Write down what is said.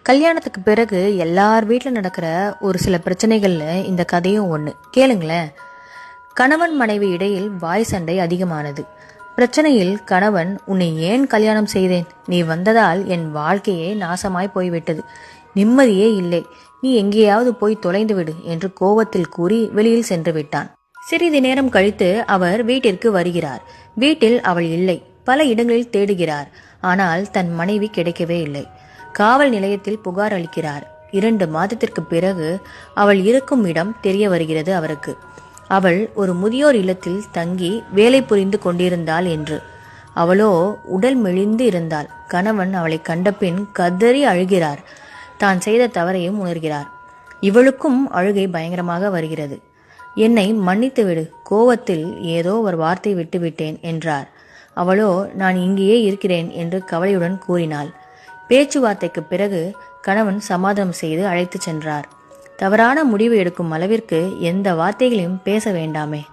கல்யாணத்துக்கு பிறகு எல்லார் வீட்டில் நடக்கிற ஒரு சில பிரச்சனைகள்ல இந்த கதையும் ஒன்று. கேளுங்களேன். கணவன் மனைவி இடையில் வாய் சண்டை அதிகமானது. பிரச்சனையில் கணவன், உன்னை ஏன் கல்யாணம் செய்தேன், நீ வந்ததால் என் வாழ்க்கையே நாசமாய் போய்விட்டது, நிம்மதியே இல்லை, நீ எங்கேயாவது போய் தொலைந்து விடு என்று கோபத்தில் கூறி வெளியில் சென்று விட்டான். சிறிது நேரம் கழித்து அவர் வீட்டிற்கு வருகிறார். வீட்டில் அவள் இல்லை. பல இடங்களில் தேடுகிறார். ஆனால் தன் மனைவி கிடைக்கவே இல்லை. காவல் நிலையத்தில் புகார் அளிக்கிறார். 2 மாதத்திற்கு பிறகு அவள் இருக்கும் இடம் தெரிய வருகிறது அவருக்கு. அவள் ஒரு முதியோர் இல்லத்தில் தங்கி வேலை புரிந்து கொண்டிருந்தாள் என்று. அவளோ உடல் மெலிந்து இருந்தாள். கணவன் அவளை கண்டபின் கதறி அழுகிறார். தான் செய்த தவறையும் உணர்கிறார். இவளுக்கும் அழுகை பயங்கரமாக வருகிறது. என்னை மன்னித்து விடு, கோவத்தில் ஏதோ ஒரு வார்த்தை விட்டுவிட்டேன் என்றார். அவளோ, நான் இங்கேயே இருக்கிறேன் என்று கவலையுடன் கூறினாள். பேச்சுவார்த்தைக்கு பிறகு கணவன் சமாதானம் செய்து அழைத்து சென்றார். தவறான முடிவு எடுக்கும் அளவிற்கு எந்த வார்த்தைகளையும் பேச வேண்டாமே.